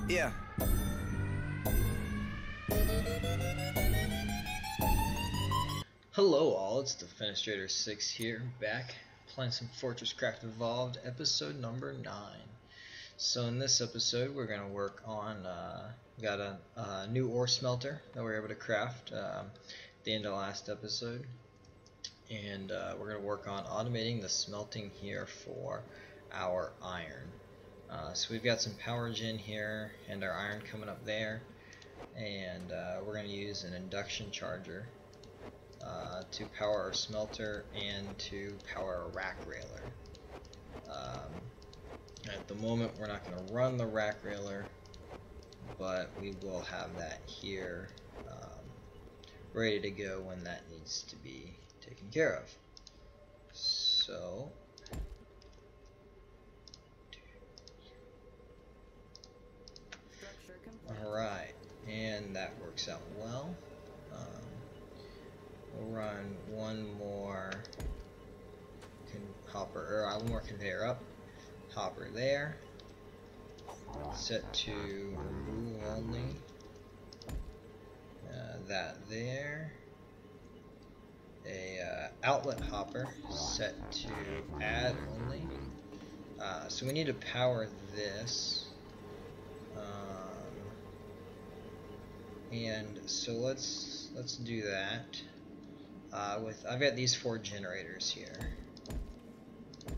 Yeah. Hello all, it's the Fenestrator 6 here, back playing some Fortresscraft Evolved, episode number 9. So in this episode we're going to work on, got a new ore smelter that we were able to craft at the end of last episode. And we're going to work on automating the smelting here for our iron. So we've got some power gen here and our iron coming up there. And we're going to use an induction charger to power our smelter and to power a rack railer. At the moment we're not going to run the rack railer, but we will have that here ready to go when that needs to be taken care of. So alright, and that works out well. We'll run one more one more conveyor up, hopper there, set to remove only, that there, a outlet hopper set to add only. So we need to power this, and so let's do that. I've got these 4 generators here,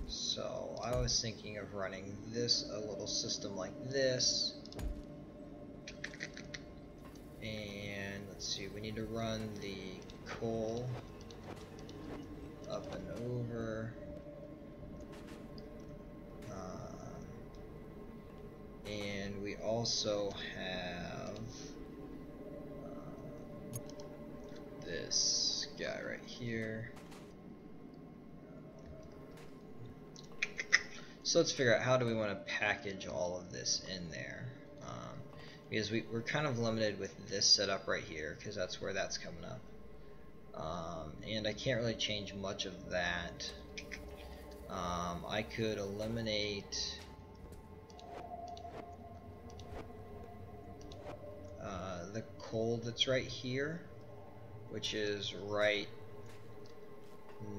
so I was thinking of running this a little system like this, and let's see, we need to run the coal up and over, and we also have this guy right here. So let's figure out how do we want to package all of this in there, because we're kind of limited with this setup right here because that's where that's coming up, and I can't really change much of that. I could eliminate the coal that's right here, which is right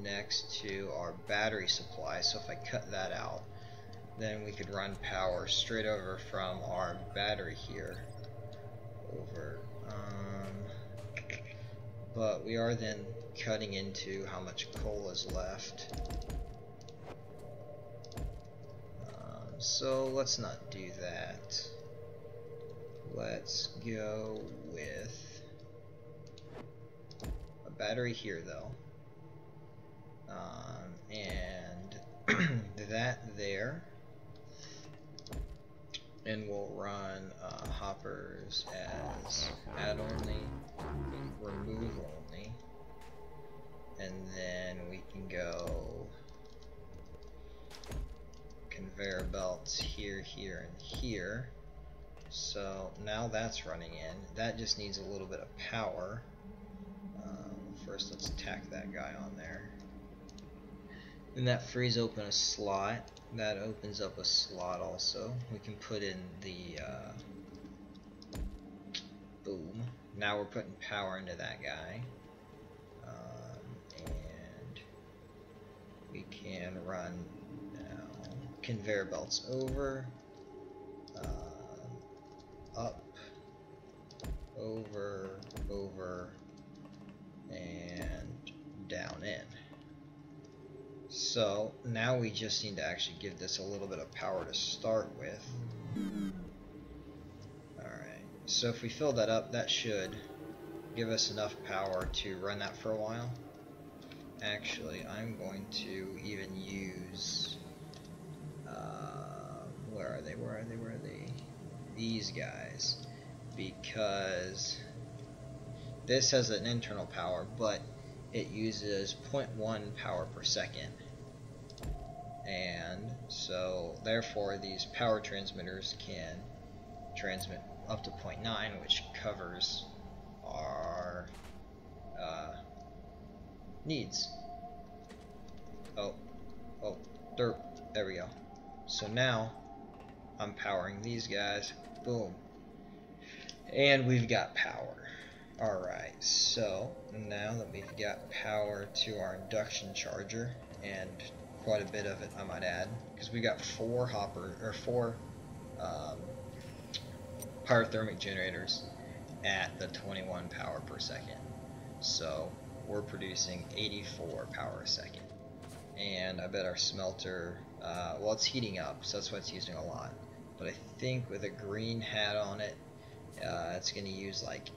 next to our battery supply. So if I cut that out, then we could run power straight over from our battery here over. But we are then cutting into how much coal is left. So let's not do that. Let's go with a battery here though, and that there, and we'll run hoppers as add only, remove only, and then we can go conveyor belts here, here, and here. So now that's running in. That just needs a little bit of power. First let's tack that guy on there. And that frees open a slot. That opens up a slot also. We can put in the boom. Now we're putting power into that guy. And we can run now conveyor belts over, up, over, and down in. So now we just need to actually give this a little bit of power to start with. Alright, so if we fill that up, that should give us enough power to run that for a while. Actually, I'm going to even use where are they? These guys, because this has an internal power, but it uses 0.1 power per second, and so therefore these power transmitters can transmit up to 0.9, which covers our needs. There we go. So now I'm powering these guys Boom. And we've got power. Alright, so now that we've got power to our induction charger, and quite a bit of it I might add, because we got four pyrothermic generators at the 21 power per second. So we're producing 84 power a second. And I bet our smelter, well, it's heating up, so that's why it's using a lot. But I think with a green hat on it, it's going to use like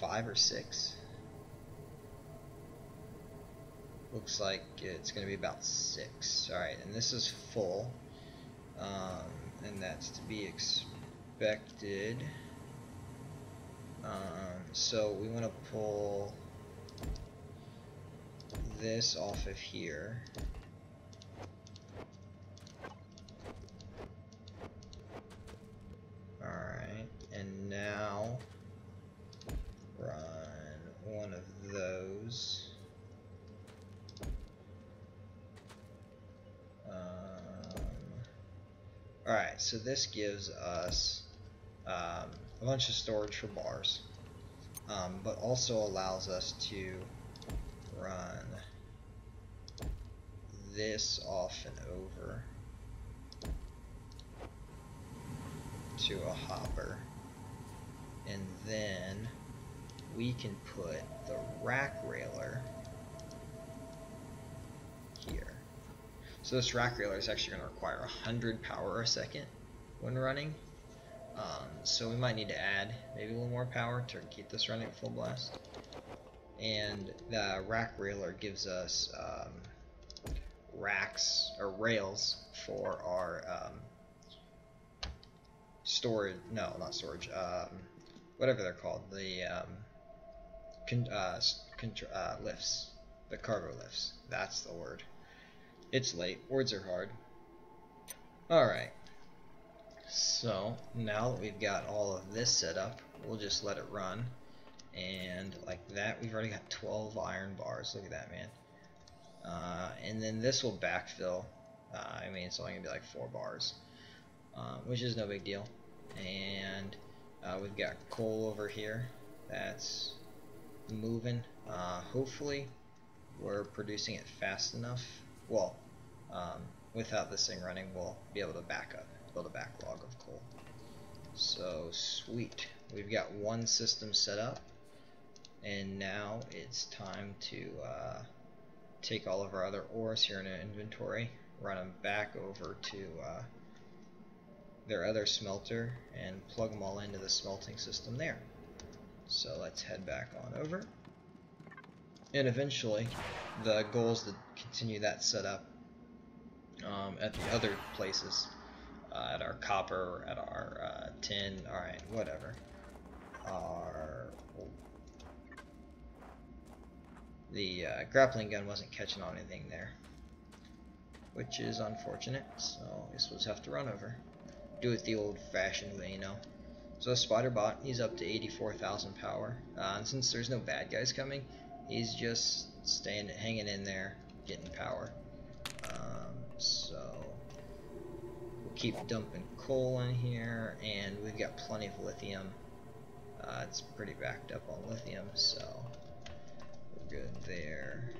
5 or 6. Looks like it's going to be about 6. Alright, and this is full, and that's to be expected. So we want to pull this off of here. Alright, and now run one of those. Alright, so this gives us a bunch of storage for bars, but also allows us to run this off and over to a hopper, and then we can put the rack railer here. So this rack railer is actually going to require 100 power a second when running, so we might need to add maybe a little more power to keep this running at full blast. And the rack railer gives us racks or rails for our storage, no, not storage, whatever they're called, the lifts, the cargo lifts, that's the word. It's late, words are hard. Alright, so now that we've got all of this set up, we'll just let it run, and like that, we've already got 12 iron bars, look at that, man. And then this will backfill, I mean, it's only going to be like 4 bars, which is no big deal. And we've got coal over here that's moving. Hopefully we're producing it fast enough. Well, without this thing running, we'll be able to build a backlog of coal. So sweet, we've got one system set up, and now it's time to take all of our other ores here in our inventory, run them back over to their other smelter, and plug them all into the smelting system there. So let's head back on over, and eventually the goal is to continue that setup at the other places, at our copper, at our tin, alright, whatever. The grappling gun wasn't catching on anything there, which is unfortunate, so I guess we'll just have to run over. Do it the old-fashioned way, you know. So Spiderbot, he's up to 84,000 power, and since there's no bad guys coming, he's just hanging in there, getting power. So we'll keep dumping coal in here, and we've got plenty of lithium. It's pretty backed up on lithium, so we're good there.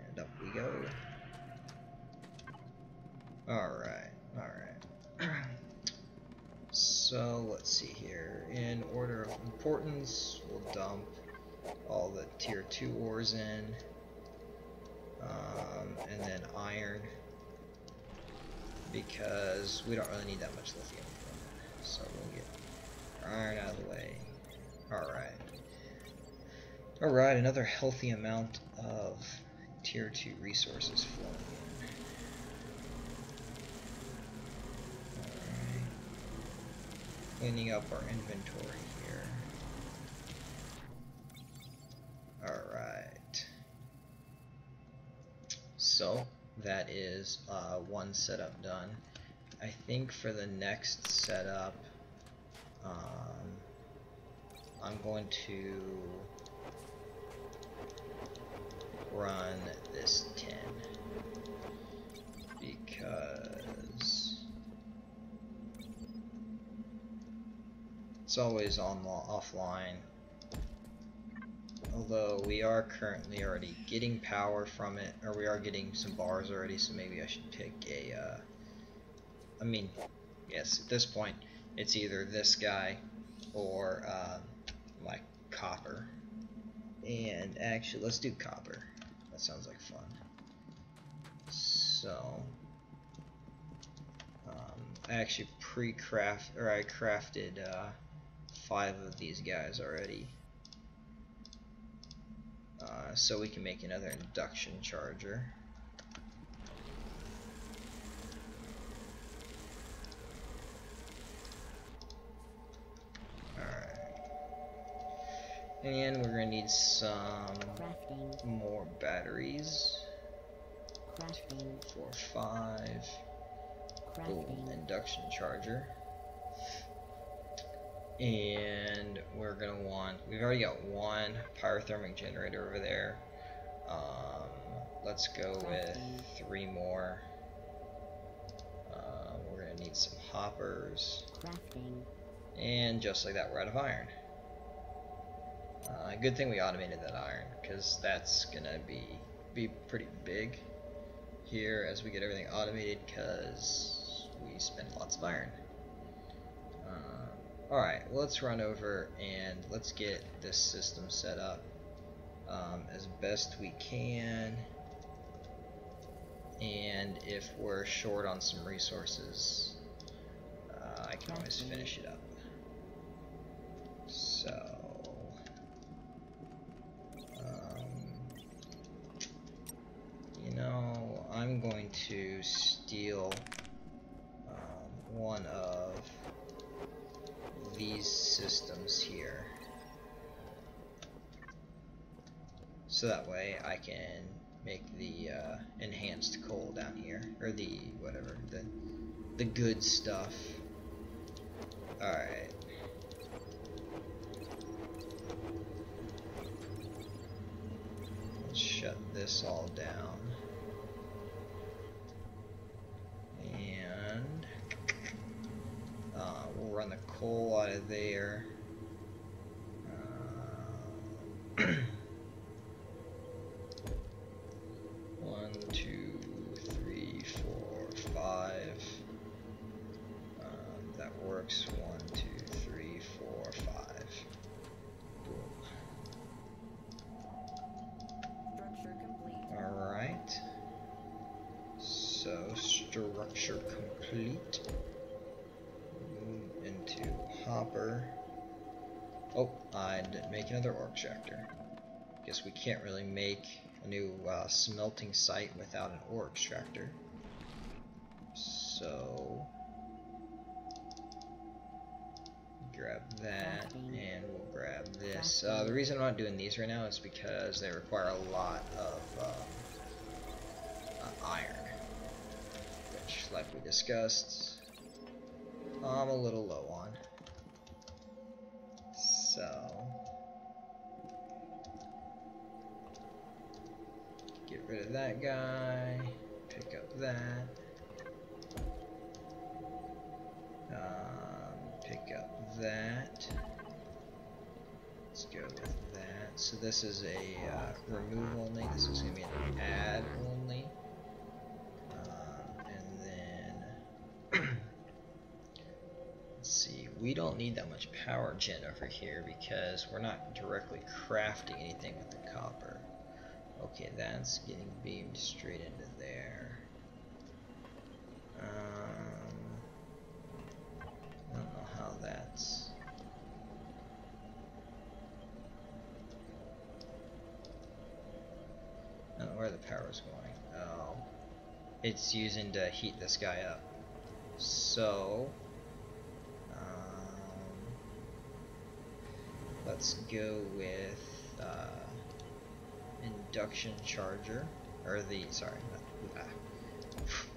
And up we go. Alright, alright. So let's see here. In order of importance, we'll dump all the tier 2 ores in, and then iron, because we don't really need that much lithium from it. So we'll get iron out of the way. Alright. Alright, another healthy amount of tier 2 resources flowing in. Alright. Cleaning up our inventory here. Alright. So, that is one setup done. I think for the next setup, I'm going to run this tin, because It's always on offline. Although we are currently already getting power from it, or we are getting some bars already, so maybe I should pick a, I mean, yes, at this point, it's either this guy or like copper. And actually, let's do copper. That sounds like fun. So, I actually I crafted 5 of these guys already. So we can make another induction charger. And we're gonna need some more batteries. 2, 4, 5. Boom, induction charger. And we're gonna want, we've already got 1 pyrothermic generator over there. Let's go with 3 more. We're gonna need some hoppers. And just like that, we're out of iron. Good thing we automated that iron, because that's gonna be pretty big here as we get everything automated, because we spend lots of iron. Alright, let's run over and let's get this system set up as best we can, and if we're short on some resources, I can always finish it up. So you know, I'm going to steal one of these systems here, so that way I can make the enhanced coal down here, or the whatever, the good stuff. Alright. Let's shut this all down. And we'll run the coal out of there. 1, 2, 3, 4, 5. That works. 1, 2, 3, 4, 5. Boom. Structure complete. Alright. So, structure complete. Move into hopper. Oh, I didn't make another ore extractor. Guess we can't really make a new smelting site without an ore extractor. So, grab that, and we'll grab this. The reason I'm not doing these right now is because they require a lot of iron, which, like we discussed, I'm a little low on. So, get rid of that guy, pick up that, pick up that, let's go with that. So this is a remove only, this is going to be an add only, and then, let's see, we don't need that much power gen over here because we're not directly crafting anything with the copper. Okay, that's getting beamed straight into there. I don't know how that's... I don't know where the power's going. Oh, it's using to heat this guy up. So, let's go with induction charger, or the, sorry, not,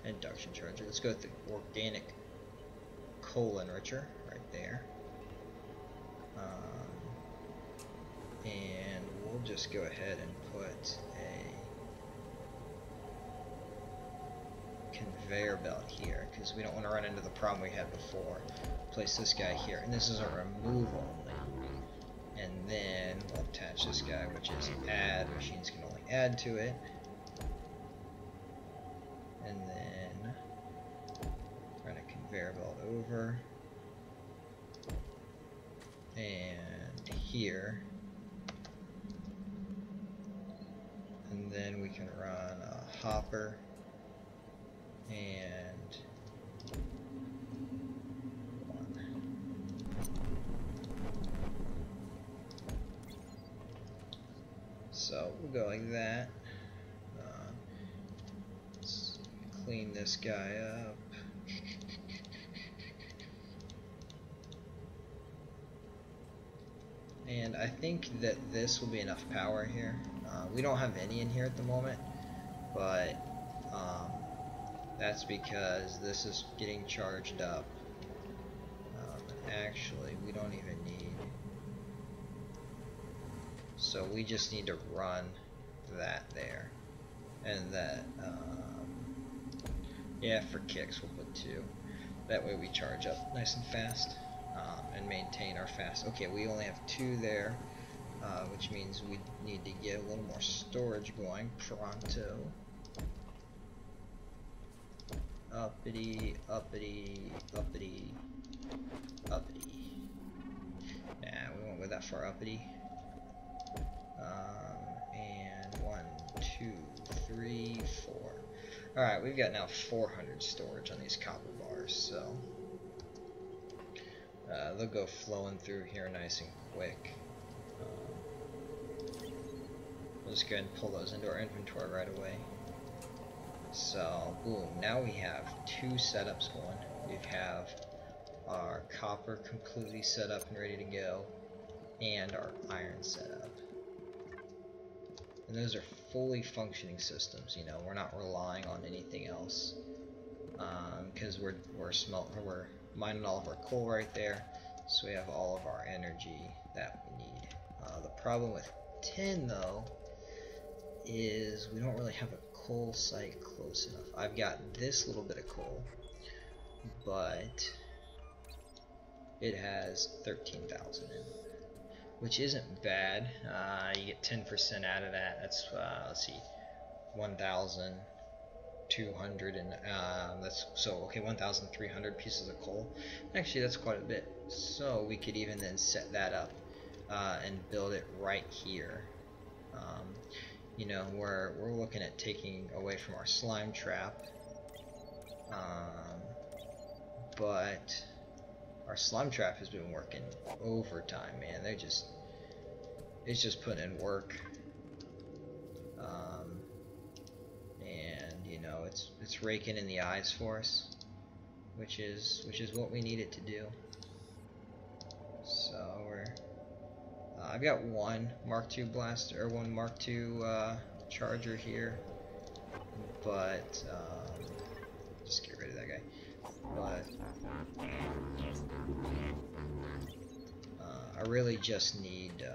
induction charger. Let's go with the organic coal enricher right there, and we'll just go ahead and put a conveyor belt here because we don't want to run into the problem we had before. Place this guy here, and this is a remove only. And then we'll attach this guy, which is add. Machines can only add to it. And then run a conveyor belt over. And here. And then we can run a hopper. And one. So we'll go like that. Let's clean this guy up. And I think that this will be enough power here. We don't have any in here at the moment, but that's because this is getting charged up. Actually, we don't even need. So we just need to run that there. And that, yeah, for kicks we'll put 2. That way we charge up nice and fast and maintain our fast. Okay, we only have 2 there, which means we need to get a little more storage going pronto. Uppity, uppity, uppity, uppity. Nah, we won't go that far uppity. And 1, 2, 3, 4. Alright, we've got now 400 storage on these copper bars, so they'll go flowing through here nice and quick. We'll just go ahead and pull those into our inventory right away. So, boom, now we have 2 setups going. We have our copper completely set up and ready to go, and our iron set up. And those are fully functioning systems, you know, we're not relying on anything else. Because we're mining all of our coal right there, so we have all of our energy that we need. The problem with tin, though, is we don't really have a coal site close enough. I've got this little bit of coal, but it has 13,000 in it, which isn't bad. You get 10% out of that. That's let's see, 1,200, and that's so okay. 1,300 pieces of coal. Actually, that's quite a bit. So we could even then set that up and build it right here. You know, we're looking at taking away from our slime trap, but our slime trap has been working overtime, man. It's just putting in work, and you know, it's raking in the eyes for us, which is what we need it to do. So I've got one Mark II blaster, or one Mark II charger here, but just get rid of that guy. But I really just need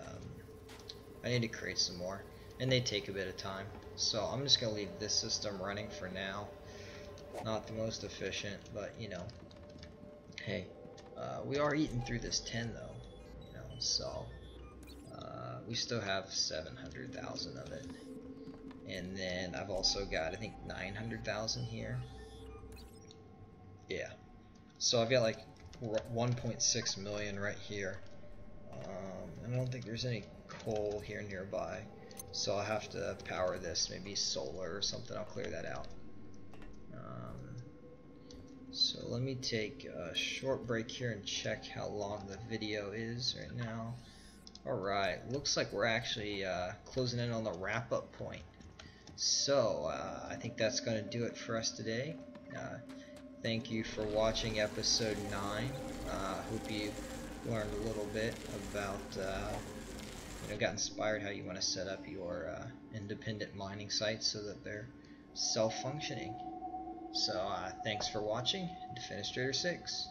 I need to create some more, and they take a bit of time. So I'm just gonna leave this system running for now. Not the most efficient, but you know, hey, we are eating through this tin though, you know, so we still have 700,000 of it, and then I've also got, I think, 900,000 here. Yeah, so I've got like 1.6 million right here. I don't think there's any coal here nearby, so I'll have to power this, maybe solar or something. I'll clear that out. So let me take a short break here and check how long the video is right now. Alright, looks like we're actually closing in on the wrap-up point. So I think that's going to do it for us today. Thank you for watching episode 9. Hope you learned a little bit about, you know, got inspired how you want to set up your independent mining sites so that they're self-functioning. So thanks for watching. Defenestrator 6.